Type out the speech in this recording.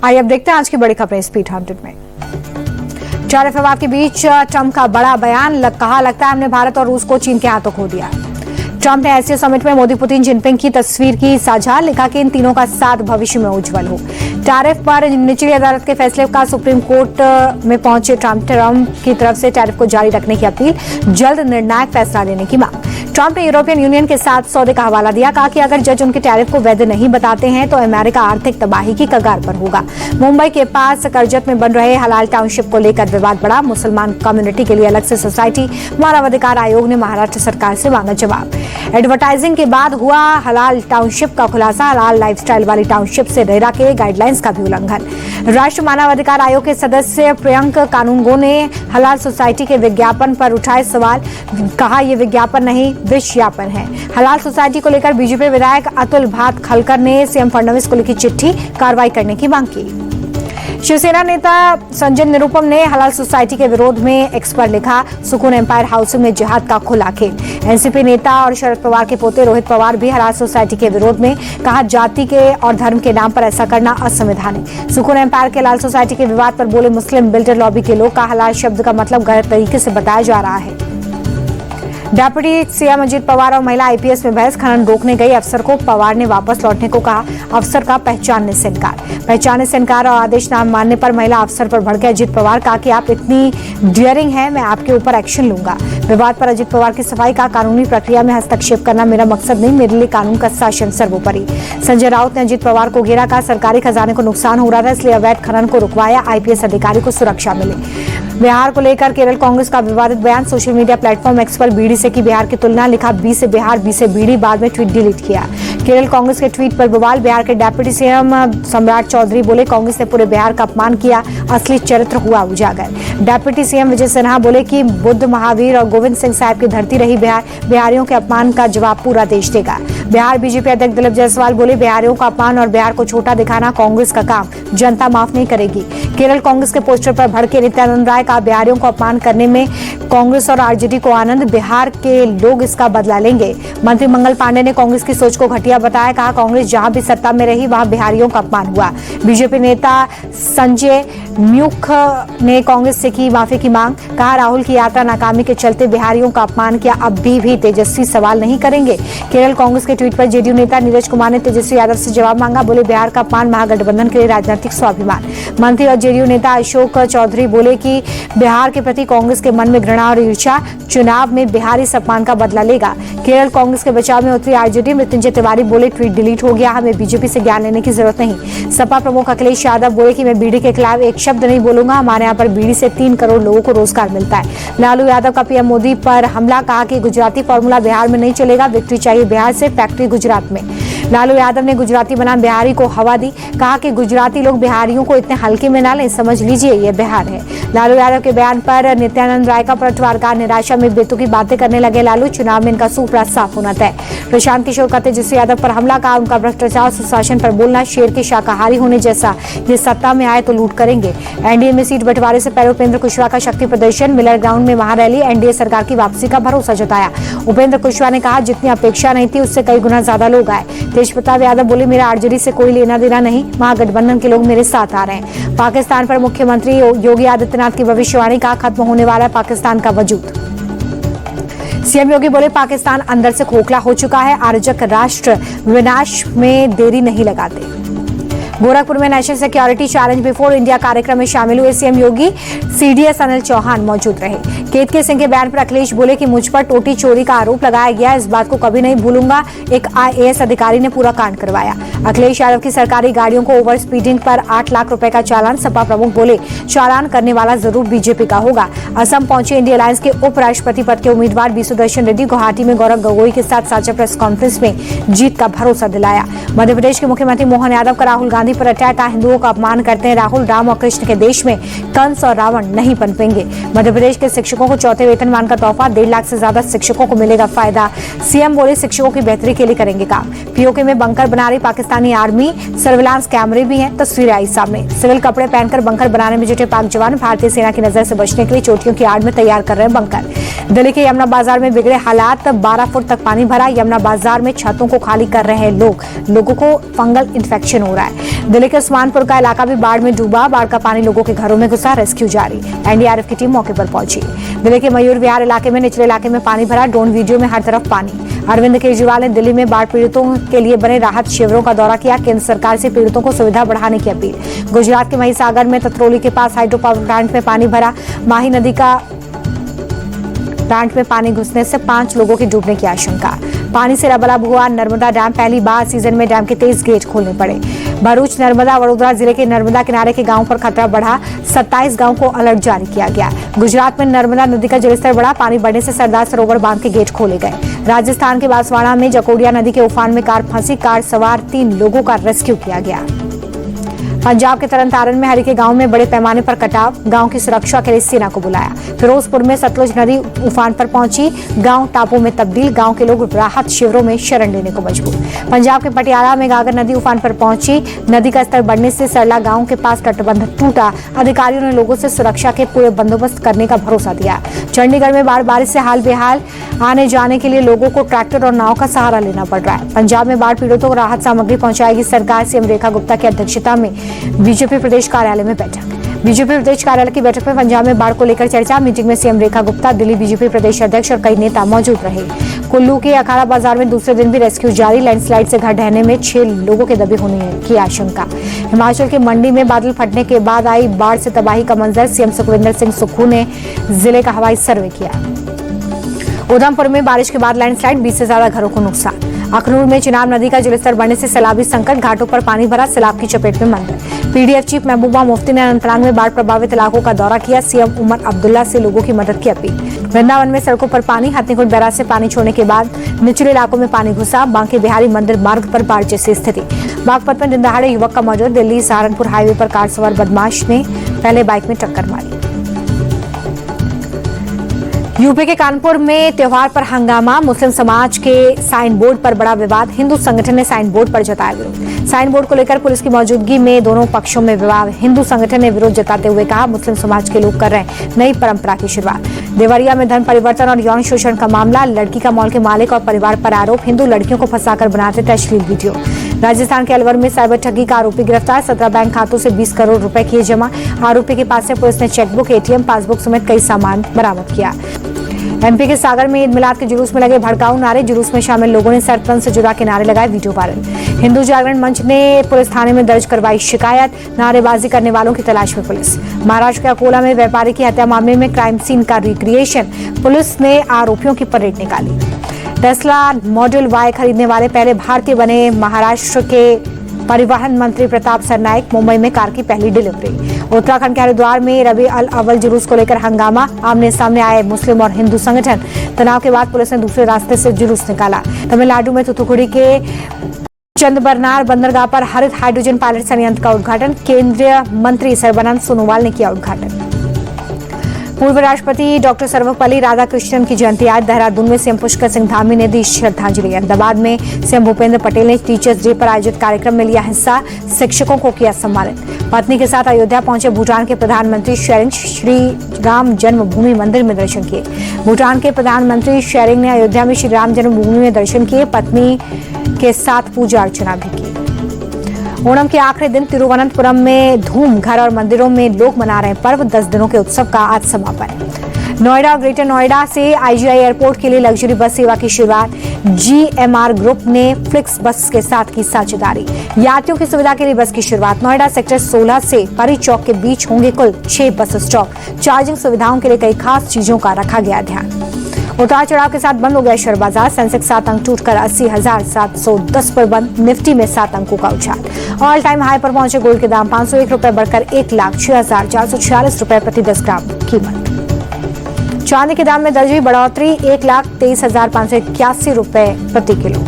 आइए अब देखते हैं आज की बड़ी खबरें स्पीड 100 में। टैरिफ विवाद के बीच ट्रंप का बड़ा बयान, कहा लगता है हमने भारत और रूस को चीन के हाथों खो दिया। ट्रंप ने एशिया समिट में मोदी पुतिन जिनपिंग की तस्वीर की साझा, लिखा कि इन तीनों का साथ भविष्य में उज्जवल हो। टैरिफ पर निचली अदालत के फैसले का सुप्रीम कोर्ट में पहुंचे ट्रंप की तरफ से टैरिफ को जारी रखने की अपील, जल्द निर्णायक फैसला लेने की मांग। ट्रंप ने यूरोपियन यूनियन के साथ सौदे का हवाला दिया, कहा कि अगर जज उनके टैरिफ को वैध नहीं बताते हैं तो अमेरिका आर्थिक तबाही की कगार पर होगा। मुंबई के पास करजत में बन रहे हलाल टाउनशिप को लेकर विवाद बढ़ा। मुसलमान कम्युनिटी के लिए अलग से सोसाइटी, मानवाधिकार आयोग ने महाराष्ट्र सरकार से मांगा जवाब। एडवर्टाइजिंग के बाद हुआ हलाल टाउनशिप का खुलासा, हलाल लाइफस्टाइल वाली टाउनशिप से रेरा के गाइडलाइंस का भी उल्लंघन। राष्ट्रीय मानवाधिकार आयोग के सदस्य प्रियंक कानूनगो ने हलाल सोसाइटी के विज्ञापन पर उठाए सवाल, कहा यह विज्ञापन नहीं विज्ञापन है। हलाल सोसाइटी को लेकर बीजेपी विधायक अतुल भातखलकर ने सीएम फडणवीस को लिखी चिट्ठी, कार्रवाई करने की मांग की। शिवसेना नेता संजय निरुपम ने हलाल सोसाइटी के विरोध में एक्स पर लिखा, सुकून एम्पायर हाउसिंग में जिहाद का खुला खेल। एनसीपी नेता और शरद पवार के पोते रोहित पवार भी हलाल सोसाइटी के विरोध में, कहा जाति के और धर्म के नाम पर ऐसा करना असंवैधानिक। सुकून एम्पायर के हलाल सोसाइटी के विवाद पर बोले मुस्लिम बिल्डर लॉबी के लोग, का हलाल शब्द का मतलब गलत तरीके से बताया जा रहा है। डिप्टी सीएम अजित पवार और महिला आईपीएस में बहस, खनन रोकने गई अफसर को पवार ने वापस लौटने को कहा, अफसर का पहचानने से इनकार और आदेश न मानने पर महिला अफसर पर भड़के अजित पवार, कहा कि आप इतनी डियरिंग है, मैं आपके ऊपर एक्शन लूंगा। विवाद पर अजित पवार की सफाई, का कानूनी प्रक्रिया में हस्तक्षेप करना मेरा मकसद नहीं, मेरे लिए कानून का शासन सर्वोपरि। संजय राउत ने अजित पवार को घेरा, कहा सरकारी खजाने को नुकसान हो रहा था इसलिए अवैध खनन को रुकवाया, आईपीएस अधिकारी को सुरक्षा मिले। बिहार को लेकर केरल कांग्रेस का विवादित बयान, सोशल मीडिया प्लेटफॉर्म एक्स पर बीडी से की बिहार की तुलना, लिखा बी से बिहार, बी से बीडी, बाद में ट्वीट डिलीट किया। केरल कांग्रेस के ट्वीट पर बवाल, बिहार के डिप्टी सीएम सम्राट चौधरी बोले कांग्रेस ने पूरे बिहार का अपमान किया, असली चरित्र हुआ उजागर। डिप्टी सीएम विजय सिन्हा बोले कि बुद्ध, महावीर और गोविंद सिंह साहब की धरती रही बिहार, बिहारियों के अपमान का जवाब पूरा देश देगा। बिहार बीजेपी अध्यक्ष दिलीप जायसवाल बोले बिहारियों का अपमान और बिहार को छोटा दिखाना कांग्रेस का काम, जनता माफ नहीं करेगी। केरल कांग्रेस के पोस्टर पर भड़के नित्यानंद राय, का बिहारियों को अपमान करने में कांग्रेस और आरजेडी को आनंद, बिहार के लोग इसका बदला लेंगे। मंत्री मंगल पांडे ने कांग्रेस की सोच को घटिया बताया, कहा कांग्रेस जहां भी सत्ता में रही वहां बिहारियों का अपमान हुआ। बीजेपी नेता संजय म्यूख ने कांग्रेस से की माफी की मांग, कहा राहुल की यात्रा नाकामी के चलते बिहारियों का अपमान किया, अब भी तेजस्वी सवाल नहीं करेंगे। केरल कांग्रेस के ट्वीट पर जेडीयू नेता नीरज कुमार ने तेजस्वी यादव से जवाब मांगा, बोले बिहार का अपमान महागठबंधन के लिए राजनीतिक स्वाभिमान। मंत्री और जेडीयू नेता अशोक चौधरी बोले कि बिहार के प्रति कांग्रेस के मन में घृणा और ईर्ष्या, चुनाव में बिहार इस अपमान का बदला लेगा। केरल कांग्रेस के बचाव में उतरी आरजेडी, मृत्युंजय तिवारी बोले ट्वीट डिलीट हो गया, हमें बीजेपी से ज्ञान लेने की जरूरत नहीं। सपा प्रमुख अखिलेश यादव बोले कि मैं बीडी के खिलाफ एक शब्द नहीं बोलूंगा, हमारे यहाँ पर बीडी से 3 करोड़ लोगों को रोजगार मिलता है। लालू यादव का पीएम मोदी पर हमला, कहा कि गुजराती फॉर्मूला बिहार में नहीं चलेगा, विक्ट्री चाहिए बिहार से, फैक्ट्री गुजरात में। लालू यादव ने गुजराती बनाम बिहारी को हवा दी, कहा कि गुजराती लोग बिहारियों को इतने हल्के में ना लें, समझ लीजिए ये बिहार है। लालू यादव के बयान पर नित्यानंद राय का पलटवार, का निराशा में बेतुकी बातें करने लगे लालू, चुनाव में इनका सूपड़ा साफ होना तय। प्रशांत किशोर का तेजस्वी यादव पर हमला, कहा उनका भ्रष्टाचार सुशासन पर बोलना शेर के शाकाहारी होने जैसा, ये सत्ता में आए तो लूट करेंगे। एनडीए में सीट बंटवारे से पहले उपेंद्र कुशवाहा का शक्ति प्रदर्शन, मिलर ग्राउंड में महारैली, एनडीए सरकार की वापसी का भरोसा जताया। उपेंद्र कुशवाहा ने कहा जितनी अपेक्षा नहीं थी उससे कई गुना ज्यादा लोग आए। तेज प्रताप यादव बोले मेरा आरजेडी से कोई लेना देना नहीं, महागठबंधन के लोग मेरे साथ आ रहे हैं। पाकिस्तान पर मुख्यमंत्री योगी आदित्यनाथ की भविष्यवाणी, का खत्म होने वाला है पाकिस्तान का वजूद। सीएम योगी बोले पाकिस्तान अंदर से खोखला हो चुका है, आर्जक राष्ट्र विनाश में देरी नहीं लगाते। गोरखपुर में national security challenge before India कार्यक्रम में शामिल हुए सीएम योगी, सीडीएस अनिल चौहान मौजूद रहे। केतकी सिंह के बयान पर अखिलेश बोले कि मुझ पर टोटी चोरी का आरोप लगाया गया, इस बात को कभी नहीं भूलूंगा, एक आईएएस अधिकारी ने पूरा कांड करवाया। अखिलेश यादव की सरकारी गाड़ियों को ओवर स्पीडिंग पर 8 लाख रुपए का चालान, सपा प्रमुख बोले चालान करने वाला जरूर बीजेपी का होगा। असम पहुंचे इंडिया अलायंस के उपराष्ट्रपति पद के उम्मीदवार बी सुदर्शन रेड्डी, गुवाहाटी में गौरव गगोई के साथ साझा प्रेस कॉन्फ्रेंस में जीत का भरोसा दिलाया। मध्य प्रदेश के मुख्यमंत्री मोहन यादव का राहुल गांधी पर अटैक, का हिंदुओं का अपमान करते हैं राहुल, राम और कृष्ण के देश में कंस और रावण नहीं पनपेंगे। मध्य प्रदेश के शिक्षकों को चौथे वेतनमान का तोहफा, 1.5 लाख से ज्यादा शिक्षकों को मिलेगा फायदा। सीएम बोले शिक्षकों की बेहतरी के लिए करेंगे काम। पीओके में बंकर बना रही पाकिस्तानी आर्मी, सर्विलांस कैमरे भी हैं, तस्वीरें आई सामने। सिविल कपड़े पहनकर बंकर बनाने में जुटे पाक जवान, भारतीय सेना की नजर से बचने के लिए चोटियों की आड़ में तैयार कर रहे हैं बंकर। दिल्ली के यमुना बाजार में बिगड़े हालात, 12 फुट तक पानी भरा, यमुना बाजार में छतों को खाली कर रहे हैं लोगों को फंगल इन्फेक्शन हो रहा है। दिल्ली के उस्मानपुर का इलाका भी बाढ़ में डूबा। बाढ़ का पानी लोगों के घरों में घुसा, रेस्क्यू जारी। एनडीआरएफ की टीम मौके पर पहुंची। दिल्ली के मयूर विहार इलाके में निचले इलाके में पानी भरा। ड्रोन वीडियो में हर तरफ पानी। अरविंद केजरीवाल ने दिल्ली में बाढ़ पीड़ितों के लिए बने राहत शिविरों का दौरा किया। केंद्र सरकार से पीड़ितों को सुविधा बढ़ाने की अपील। गुजरात के महिसागर में ततरौली के पास हाइड्रो पावर प्लांट में पानी भरा। माही नदी का प्लांट में पानी घुसने से 5 लोगों की डूबने की आशंका। पानी से लबालब हुआ नर्मदा डैम। पहली बार सीजन में डैम के 23 गेट खोलने पड़े। भरूच, नर्मदा, वडोदरा जिले के नर्मदा किनारे के गांवों पर खतरा बढ़ा। 27 गांव को अलर्ट जारी किया गया। गुजरात में नर्मदा नदी का जलस्तर बढ़ा। पानी बढ़ने से सरदार सरोवर बांध के गेट खोले गए। राजस्थान के बांसवाड़ा में जकोडिया नदी के उफान में कार फंसी। कार सवार 3 लोगों का रेस्क्यू किया गया। पंजाब के तरनतारन में हरिके गांव में बड़े पैमाने पर कटाव। गांव की सुरक्षा के लिए सेना को बुलाया। फिरोजपुर में सतलुज नदी उफान पर पहुंची। गांव टापू में तब्दील। गांव के लोग राहत शिविरों में शरण लेने को मजबूर। पंजाब के पटियाला में गागर नदी उफान पर पहुंची। नदी का स्तर बढ़ने से सरला गांव के पास तटबंध टूटा। अधिकारियों ने लोगों से सुरक्षा के पूरे बंदोबस्त करने का भरोसा दिया। चंडीगढ़ में बारिश से हाल बेहाल। आने जाने के लिए लोगों को ट्रैक्टर और नाव का सहारा लेना पड़ रहा है। पंजाब में बाढ़ पीड़ितों को राहत सामग्री पहुंचाएगी सरकार। सीएम रेखा गुप्ता की अध्यक्षता में बीजेपी प्रदेश कार्यालय में बैठक। बीजेपी प्रदेश कार्यालय की बैठक में पंजाब में बाढ़ को लेकर चर्चा। मीटिंग में सीएम रेखा गुप्ता, दिल्ली बीजेपी प्रदेश अध्यक्ष और कई नेता मौजूद रहे। कुल्लू के अखाड़ा बाजार में दूसरे दिन भी रेस्क्यू जारी। लैंडस्लाइड से घर ढहने में 6 लोगों के दबे होने की आशंका। हिमाचल के मंडी में बादल फटने के बाद आई बाढ़ से तबाही का मंजर। सीएम सुखविंदर सिंह सुक्खू ने जिले का हवाई सर्वे किया। उधमपुर में बारिश के बाद लैंडस्लाइड, 20 से ज्यादा घरों को नुकसान। अखनूर में चिनाब नदी का जलस्तर बढ़ने से सैलाबी संकट। घाटों पर पानी भरा। सैलाब की चपेट में मंदिर। पीडीएफ चीफ महबूबा मुफ्ती ने अनंतनाग में बाढ़ प्रभावित इलाकों का दौरा किया। सीएम उमर अब्दुल्ला से लोगों की मदद की अपील। वृंदावन में सड़कों पर पानी। हथनीकुंड बैराज से पानी छोड़ने के बाद निचले इलाकों में पानी घुसा। बांके बिहारी मंदिर मार्ग पर बाढ़ जैसी स्थिति। बागपत में दिन दहाड़े युवक का मौत। दिल्ली सहारनपुर हाईवे पर कार सवार बदमाश ने पहले बाइक में टक्कर मारी। यूपी के कानपुर में त्योहार पर हंगामा। मुस्लिम समाज के साइन बोर्ड पर बड़ा विवाद। हिंदू संगठन ने साइन बोर्ड पर जताया विरोध। साइन बोर्ड को लेकर पुलिस की मौजूदगी में दोनों पक्षों में विवाद। हिंदू संगठन ने विरोध जताते हुए कहा, मुस्लिम समाज के लोग कर रहे हैं नई परंपरा की शुरुआत। देवरिया में धन परिवर्तन और यौन शोषण का मामला। लड़की का मॉल के मालिक और परिवार पर आरोप। हिंदू लड़कियों को फंसाकर बनाते थे अश्लील वीडियो। राजस्थान के अलवर में साइबर ठगी का आरोपी गिरफ्तार। 17 बैंक खातों से 20 करोड़ रुपए किए जमा। आरोपी के पास से पुलिस ने चेकबुक, एटीएम, पासबुक समेत कई सामान बरामद किया। एमपी के सागर में ईद मिलाद के जुलूस में लगे भड़काऊ नारे। जुलूस में शामिल लोगों ने सर तन से जुदा के नारे लगाए। Video viral. हिंदू जागरण मंच ने पुलिस थाने में दर्ज करवाई शिकायत। नारेबाजी करने वालों की तलाश में पुलिस। महाराष्ट्र के अकोला में व्यापारी की हत्या मामले में क्राइम सीन का रिक्रिएशन। पुलिस ने आरोपियों की परेड निकाली। टेस्ला मॉडल वाई खरीदने वाले पहले भारतीय बने महाराष्ट्र के परिवहन मंत्री प्रताप सरनाइक। मुंबई में कार की पहली डिलीवरी। उत्तराखंड के हरिद्वार में रबी अल अव्वल जुलूस को लेकर हंगामा। आमने सामने आए मुस्लिम और हिंदू संगठन। तनाव के बाद पुलिस ने दूसरे रास्ते से जुलूस निकाला। तमिलनाडु में थूथुकुडी के चंदबरनार बंदरगाह पर हरित हाइड्रोजन पायलट संयंत्र का उद्घाटन। केंद्रीय मंत्री सर्बानंद सोनोवाल ने किया उद्घाटन। पूर्व राष्ट्रपति डॉक्टर सर्वपल्ली राधाकृष्णन की जयंती आज। देहरादून में सीएम पुष्कर सिंह धामी ने दी श्रद्धांजलि। अहमदाबाद में सीएम भूपेंद्र पटेल ने टीचर्स डे पर आयोजित कार्यक्रम में लिया हिस्सा। शिक्षकों को किया सम्मानित। पत्नी के साथ अयोध्या पहुंचे भूटान के प्रधानमंत्री शेरिंग। श्री राम जन्मभूमि मंदिर में दर्शन किए। भूटान के प्रधानमंत्री शेरिंग ने अयोध्या में श्री राम जन्मभूमि में दर्शन किए। पत्नी के साथ पूजा अर्चना भी की। ओणम के आखिरी दिन तिरुवनंतपुरम में धूम। घर और मंदिरों में लोग मना रहे पर्व। 10 दिनों के उत्सव का आज समापन। नोएडा और ग्रेटर नोएडा से आईजीआई एयरपोर्ट के लिए लग्जरी बस सेवा की शुरुआत। जीएमआर ग्रुप ने फ्लिक्स बस के साथ की साझेदारी। यात्रियों की सुविधा के लिए बस की शुरुआत। नोएडा सेक्टर 16 से परी चौक के बीच होंगे कुल 6 बस स्टॉप। चार्जिंग सुविधाओं के लिए कई खास चीजों का रखा गया ध्यान। उतार चढ़ाव के साथ बंद हो गया शेयर बाजार। सेंसेक्स 7 अंक टूटकर 80,710 पर बंद। निफ्टी में 7 अंकों का उछाल। ऑल टाइम हाई पर पहुंचे गोल्ड के दाम। 501 रुपए बढ़कर 1,06,446 रुपए प्रति 10 ग्राम कीमत। चांदी के दाम में दर्ज हुई बढ़ोतरी। 1,23,581 रुपए प्रति किलो।